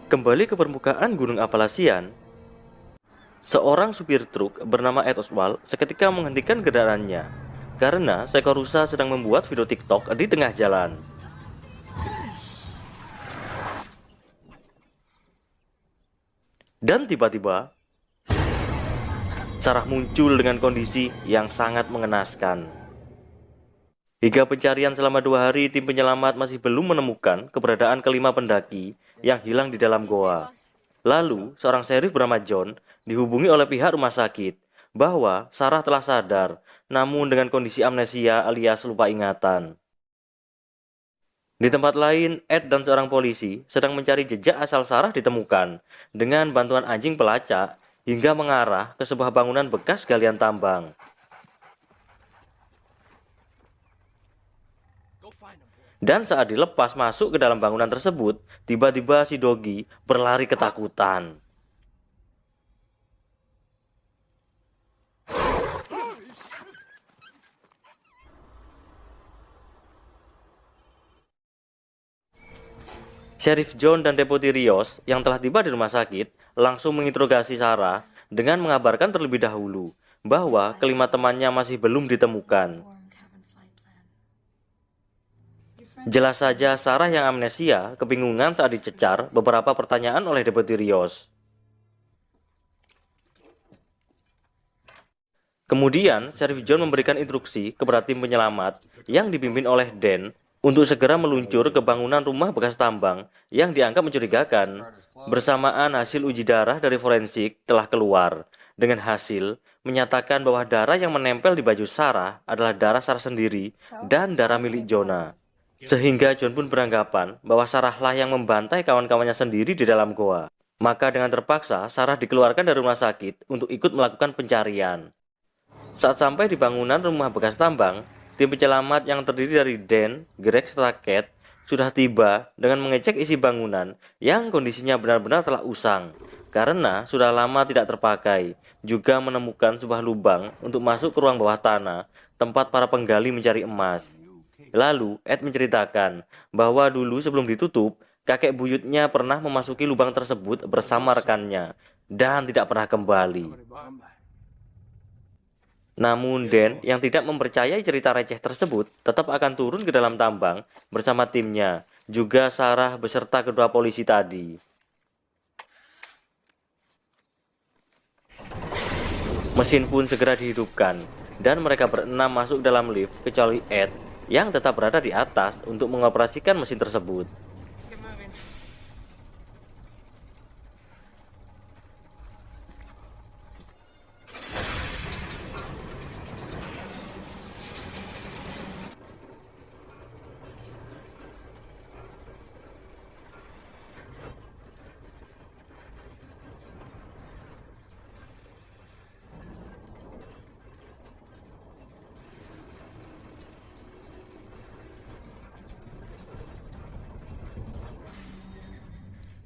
Kembali ke permukaan Gunung Appalachian, seorang supir truk bernama Ed Oswald seketika menghentikan kendaraannya karena seekor rusa sedang membuat video TikTok di tengah jalan. Dan tiba-tiba, Sarah muncul dengan kondisi yang sangat mengenaskan. Hingga pencarian selama 2 hari, tim penyelamat masih belum menemukan keberadaan kelima pendaki yang hilang di dalam goa. Lalu, seorang sheriff bernama John dihubungi oleh pihak rumah sakit bahwa Sarah telah sadar, namun dengan kondisi amnesia alias lupa ingatan. Di tempat lain, Ed dan seorang polisi sedang mencari jejak asal Sarah ditemukan dengan bantuan anjing pelacak hingga mengarah ke sebuah bangunan bekas galian tambang. Dan saat dilepas masuk ke dalam bangunan tersebut, tiba-tiba si Dogi berlari ketakutan. Sheriff John dan Deputi Rios yang telah tiba di rumah sakit langsung menginterogasi Sarah dengan mengabarkan terlebih dahulu bahwa kelima temannya masih belum ditemukan. Jelas saja Sarah yang amnesia kebingungan saat dicecar beberapa pertanyaan oleh Deputi Rios. Kemudian, Sheriff John memberikan instruksi kepada tim penyelamat yang dipimpin oleh Dan untuk segera meluncur ke bangunan rumah bekas tambang yang dianggap mencurigakan. Bersamaan hasil uji darah dari forensik telah keluar, dengan hasil menyatakan bahwa darah yang menempel di baju Sarah adalah darah Sarah sendiri dan darah milik Jonah. Sehingga John pun beranggapan bahwa Sarahlah yang membantai kawan-kawannya sendiri di dalam goa. Maka dengan terpaksa, Sarah dikeluarkan dari rumah sakit untuk ikut melakukan pencarian. Saat sampai di bangunan rumah bekas tambang, tim penyelamat yang terdiri dari Dan, Greg, serta Cat sudah tiba dengan mengecek isi bangunan yang kondisinya benar-benar telah usang karena sudah lama tidak terpakai. Juga menemukan sebuah lubang untuk masuk ke ruang bawah tanah tempat para penggali mencari emas. Lalu, Ed menceritakan bahwa dulu sebelum ditutup, kakek buyutnya pernah memasuki lubang tersebut bersama rekannya dan tidak pernah kembali. Namun Dan yang tidak mempercayai cerita receh tersebut tetap akan turun ke dalam tambang bersama timnya, juga Sarah beserta kedua polisi tadi. Mesin pun segera dihidupkan dan mereka berenam masuk dalam lift kecuali Ed yang tetap berada di atas untuk mengoperasikan mesin tersebut.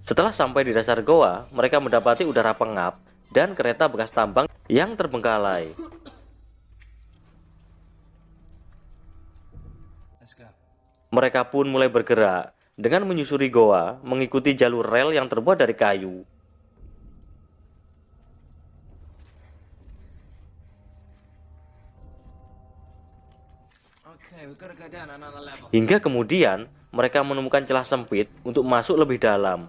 Setelah sampai di dasar goa, mereka mendapati udara pengap dan kereta bekas tambang yang terbengkalai. Mereka pun mulai bergerak dengan menyusuri goa, mengikuti jalur rel yang terbuat dari kayu. Hingga kemudian mereka menemukan celah sempit untuk masuk lebih dalam.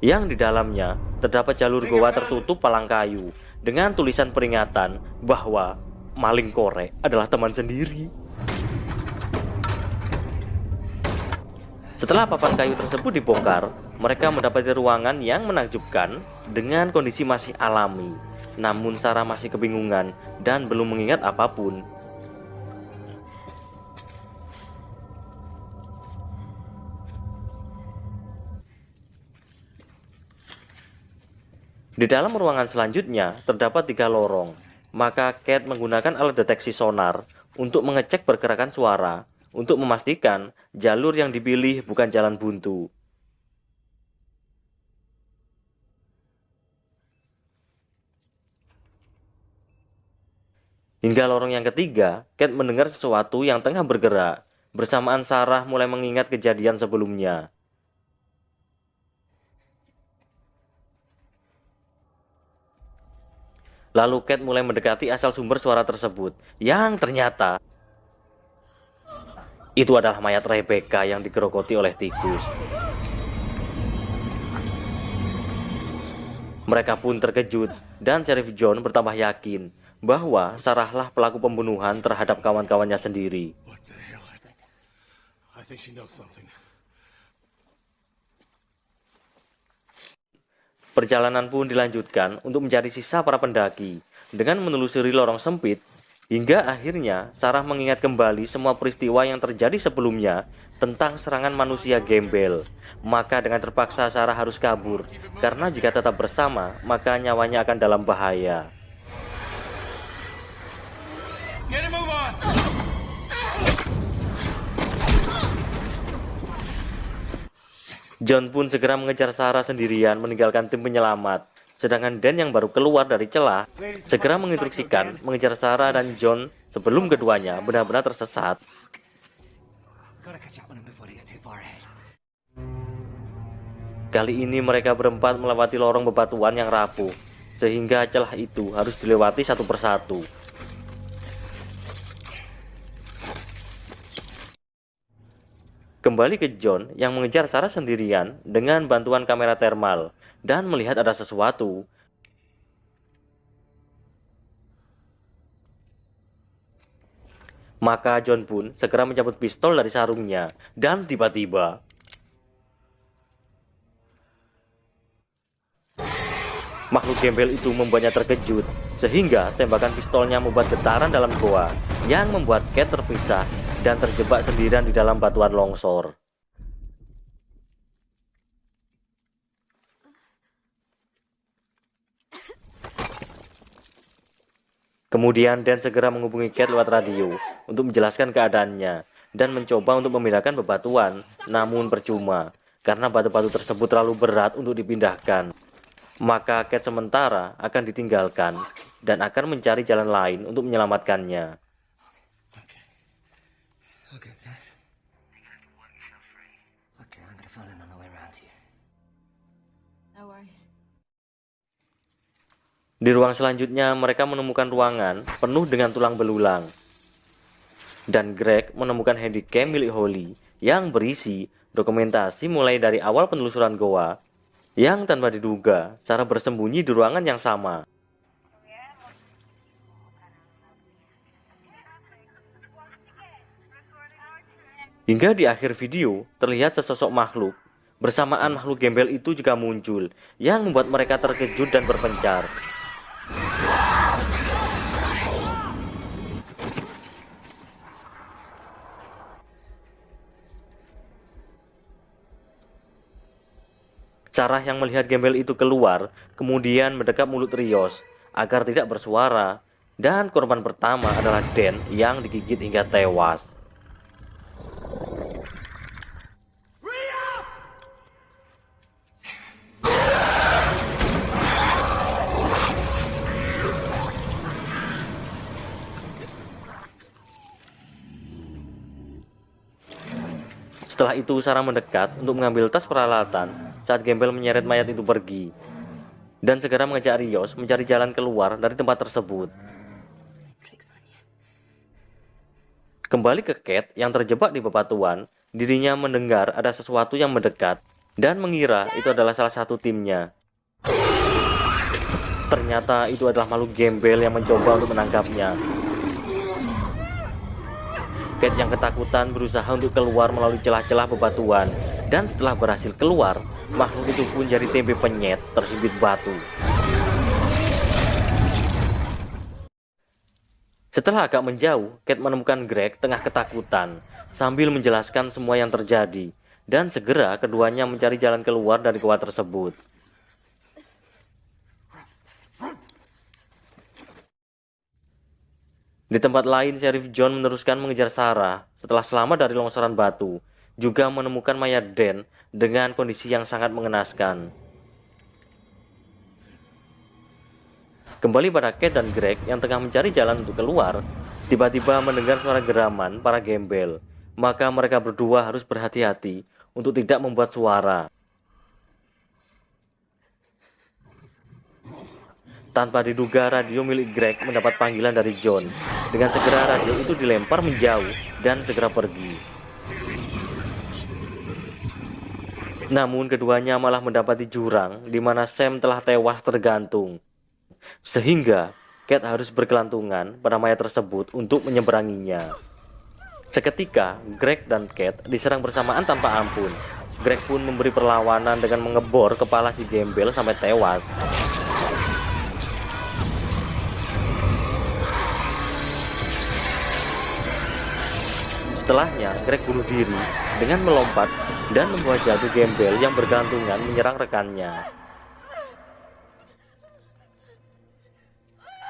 Yang di dalamnya terdapat jalur goa tertutup palang kayu dengan tulisan peringatan bahwa maling korek adalah teman sendiri. Setelah papan kayu tersebut dibongkar, mereka mendapati ruangan yang menakjubkan dengan kondisi masih alami. Namun Sarah masih kebingungan dan belum mengingat apapun. Di dalam ruangan selanjutnya terdapat 3 lorong. Maka Cat menggunakan alat deteksi sonar untuk mengecek pergerakan suara untuk memastikan jalur yang dipilih bukan jalan buntu. Hingga lorong yang ketiga, Kate mendengar sesuatu yang tengah bergerak. Bersamaan Sarah mulai mengingat kejadian sebelumnya. Lalu Kate mulai mendekati asal sumber suara tersebut, yang ternyata itu adalah mayat Rebecca yang digerogoti oleh tikus. Mereka pun terkejut, dan Sheriff John bertambah yakin bahwa Sarahlah pelaku pembunuhan terhadap kawan-kawannya sendiri. What the hell? I think she knows something. Perjalanan pun dilanjutkan untuk mencari sisa para pendaki dengan menelusuri lorong sempit hingga akhirnya Sarah mengingat kembali semua peristiwa yang terjadi sebelumnya tentang serangan manusia gembel. Maka dengan terpaksa Sarah harus kabur karena jika tetap bersama maka nyawanya akan dalam bahaya. Get a move on! John pun segera mengejar Sarah sendirian meninggalkan tim penyelamat. Sedangkan Dan yang baru keluar dari celah segera menginstruksikan mengejar Sarah dan John sebelum keduanya benar-benar tersesat. Kali ini mereka berempat melewati lorong bebatuan yang rapuh, sehingga celah itu harus dilewati satu persatu. Kembali ke John yang mengejar Sarah sendirian dengan bantuan kamera thermal dan melihat ada sesuatu. Maka John pun segera mencabut pistol dari sarungnya dan tiba-tiba makhluk gembel itu membuatnya terkejut, sehingga tembakan pistolnya membuat getaran dalam goa yang membuat Kate terpisah dan terjebak sendirian di dalam batuan longsor. Kemudian Dan segera menghubungi Kate lewat radio untuk menjelaskan keadaannya dan mencoba untuk memindahkan bebatuan, namun percuma karena batu-batu tersebut terlalu berat untuk dipindahkan. Maka Kate sementara akan ditinggalkan dan akan mencari jalan lain untuk menyelamatkannya. Di ruang selanjutnya mereka menemukan ruangan penuh dengan tulang belulang. Dan Greg menemukan handycam milik Holly yang berisi dokumentasi mulai dari awal penelusuran goa yang tanpa diduga Sarah bersembunyi di ruangan yang sama. Hingga di akhir video terlihat sesosok makhluk. Bersamaan makhluk gembel itu juga muncul yang membuat mereka terkejut dan berpencar. Sarah yang melihat gembel itu keluar, kemudian mendekap mulut Rios agar tidak bersuara, dan korban pertama adalah Dan yang digigit hingga tewas. Setelah itu Sarah mendekat untuk mengambil tas peralatan saat gembel menyeret mayat itu pergi dan segera mengajak Rios mencari jalan keluar dari tempat tersebut. Kembali ke Kate yang terjebak di bebatuan, dirinya mendengar ada sesuatu yang mendekat dan mengira itu adalah salah satu timnya. Ternyata itu adalah makhluk gembel yang mencoba untuk menangkapnya. Kate yang ketakutan berusaha untuk keluar melalui celah-celah bebatuan, dan setelah berhasil keluar, makhluk itu pun jadi tempe penyet terhimpit batu. Setelah agak menjauh, Kate menemukan Greg tengah ketakutan sambil menjelaskan semua yang terjadi, dan segera keduanya mencari jalan keluar dari gua tersebut. Di tempat lain, Sheriff John meneruskan mengejar Sarah setelah selamat dari longsoran batu, juga menemukan mayat Dan dengan kondisi yang sangat mengenaskan. Kembali pada Kate dan Greg yang tengah mencari jalan untuk keluar, tiba-tiba mendengar suara geraman para gembel. Maka mereka berdua harus berhati-hati untuk tidak membuat suara. Tanpa diduga, radio milik Greg mendapat panggilan dari John. Dengan segera radio itu dilempar menjauh dan segera pergi. Namun keduanya malah mendapati jurang di mana Sam telah tewas tergantung. Sehingga Kate harus berkelantungan pada mayat tersebut untuk menyeberanginya. Seketika, Greg dan Kate diserang bersamaan tanpa ampun. Greg pun memberi perlawanan dengan mengebor kepala si gembel sampai tewas. Setelahnya, Greg bunuh diri dengan melompat dan membawa jatuh gembel yang bergantungan menyerang rekannya.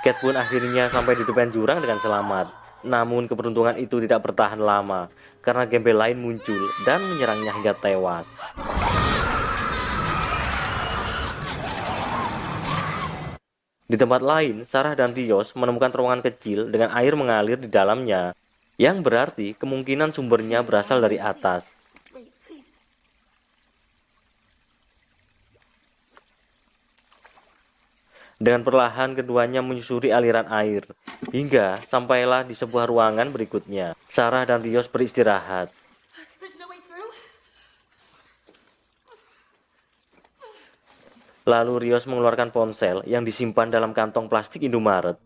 Kate pun akhirnya sampai di tepian jurang dengan selamat. Namun keberuntungan itu tidak bertahan lama, karena gembel lain muncul dan menyerangnya hingga tewas. Di tempat lain, Sarah dan Rios menemukan terowongan kecil dengan air mengalir di dalamnya, yang berarti kemungkinan sumbernya berasal dari atas. Dengan perlahan keduanya menyusuri aliran air, hingga sampailah di sebuah ruangan berikutnya. Sarah dan Rios beristirahat. Lalu Rios mengeluarkan ponsel yang disimpan dalam kantong plastik Indomaret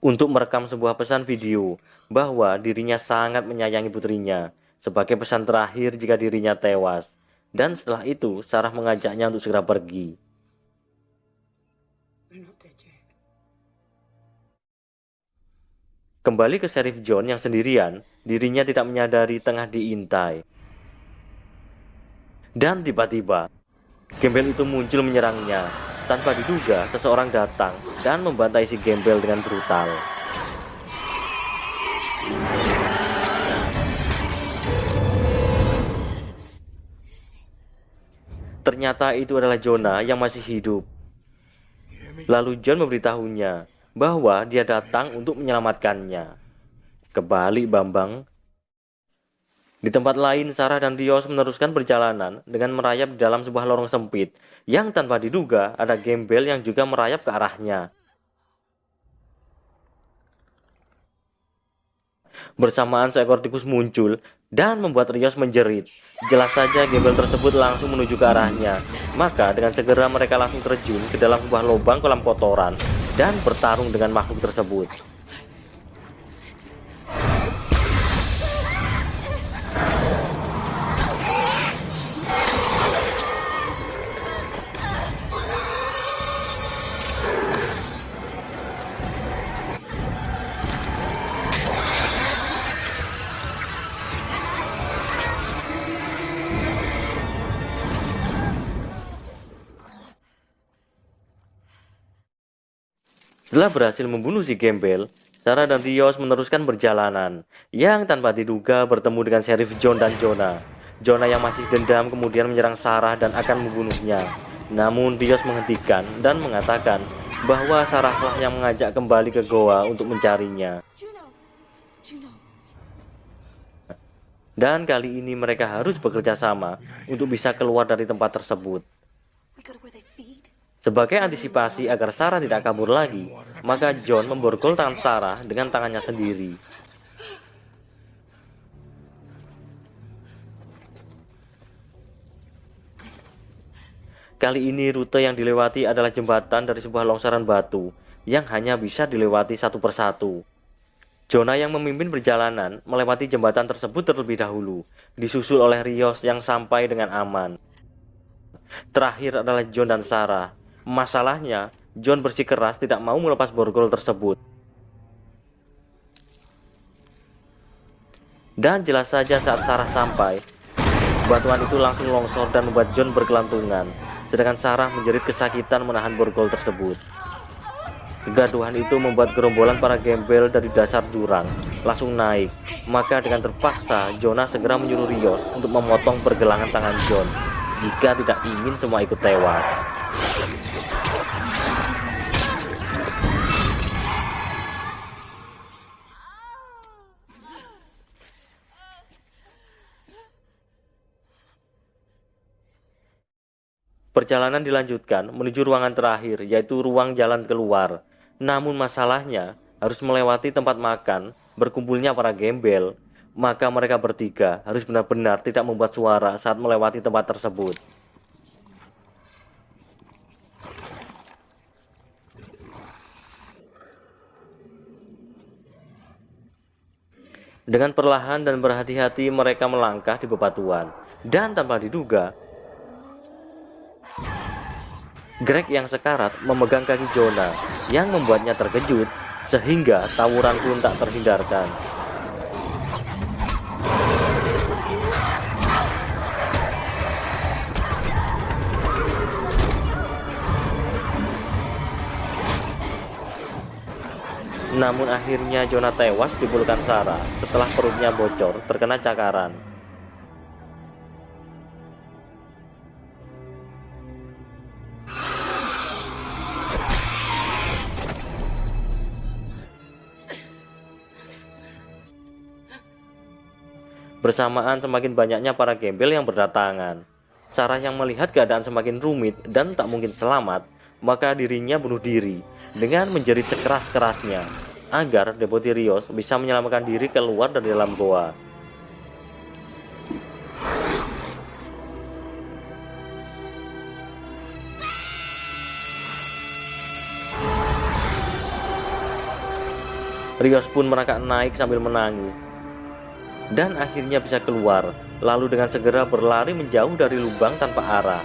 untuk merekam sebuah pesan video bahwa dirinya sangat menyayangi putrinya sebagai pesan terakhir jika dirinya tewas. Dan setelah itu Sarah mengajaknya untuk segera pergi. Kembali ke Sheriff John yang sendirian, dirinya tidak menyadari tengah diintai. Dan tiba-tiba gembel itu muncul menyerangnya. Tanpa diduga, seseorang datang dan membantai si gembel dengan brutal. Ternyata itu adalah Jonah yang masih hidup. Lalu John memberitahunya bahwa dia datang untuk menyelamatkannya. Kebalik, Bambang. Di tempat lain, Sarah dan Rios meneruskan perjalanan dengan merayap di dalam sebuah lorong sempit yang tanpa diduga ada gembel yang juga merayap ke arahnya. Bersamaan seekor tikus muncul dan membuat Rios menjerit. Jelas saja gembel tersebut langsung menuju ke arahnya. Maka dengan segera mereka langsung terjun ke dalam sebuah lubang kolam kotoran dan bertarung dengan makhluk tersebut. Setelah berhasil membunuh si gembel, Sarah dan Rios meneruskan perjalanan yang tanpa diduga bertemu dengan Sheriff John dan Jonah. Jonah yang masih dendam kemudian menyerang Sarah dan akan membunuhnya. Namun Rios menghentikan dan mengatakan bahwa Sarahlah yang mengajak kembali ke goa untuk mencarinya. Dan kali ini mereka harus bekerja sama untuk bisa keluar dari tempat tersebut. Sebagai antisipasi agar Sarah tidak kabur lagi, maka John memborgol tangan Sarah dengan tangannya sendiri. Kali ini rute yang dilewati adalah jembatan dari sebuah longsoran batu yang hanya bisa dilewati satu persatu. Jonah yang memimpin perjalanan melewati jembatan tersebut terlebih dahulu, disusul oleh Rios yang sampai dengan aman. Terakhir adalah John dan Sarah. Masalahnya, John bersikeras tidak mau melepas borgol tersebut. Dan jelas saja saat Sarah sampai, batuan itu langsung longsor dan membuat John berkelantungan, sedangkan Sarah menjerit kesakitan menahan borgol tersebut. Kegaduhan itu membuat gerombolan para gembel dari dasar jurang langsung naik. Maka dengan terpaksa, Jonah segera menyuruh Rios untuk memotong pergelangan tangan John jika tidak ingin semua ikut tewas. Perjalanan dilanjutkan menuju ruangan terakhir, yaitu ruang jalan keluar. Namun masalahnya harus melewati tempat makan berkumpulnya para gembel. Maka mereka bertiga harus benar-benar tidak membuat suara saat melewati tempat tersebut. Dengan perlahan dan berhati-hati mereka melangkah di bebatuan. Dan tanpa diduga, Greg yang sekarat memegang kaki Jonah yang membuatnya terkejut sehingga tawuran pun tak terhindarkan. Namun akhirnya Jonah tewas di pelukan Sarah setelah perutnya bocor terkena cakaran. Bersamaan semakin banyaknya para gembel yang berdatangan. Sarah yang melihat keadaan semakin rumit dan tak mungkin selamat, maka dirinya bunuh diri dengan menjerit sekeras-kerasnya agar Deputi Rios bisa menyelamatkan diri keluar dari dalam goa. Rios pun merangkak naik sambil menangis dan akhirnya bisa keluar, lalu dengan segera berlari menjauh dari lubang tanpa arah.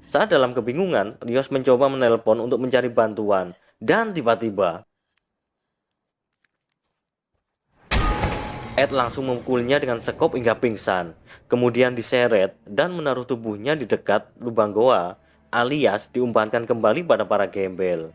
Saat dalam kebingungan, Rios mencoba menelpon untuk mencari bantuan, dan tiba-tiba Ed langsung memukulnya dengan sekop hingga pingsan, kemudian diseret dan menaruh tubuhnya di dekat lubang goa, alias diumpankan kembali pada para gembel.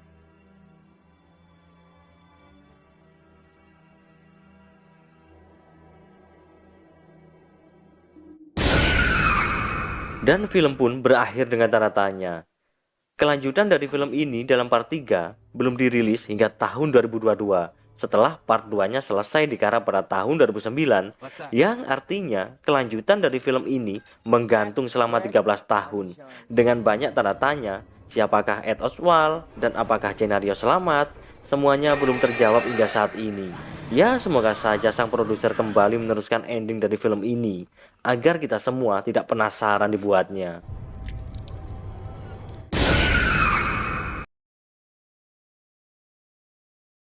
Dan film pun berakhir dengan tanda tanya. Kelanjutan dari film ini dalam part 3 belum dirilis hingga tahun 2022 setelah part 2-nya selesai digarap pada tahun 2009, yang artinya kelanjutan dari film ini menggantung selama 13 tahun dengan banyak tanda tanya. Siapakah Ed Oswald dan apakah Jenna Rios selamat? Semuanya belum terjawab hingga saat ini. Ya, semoga saja sang produser kembali meneruskan ending dari film ini agar kita semua tidak penasaran dibuatnya.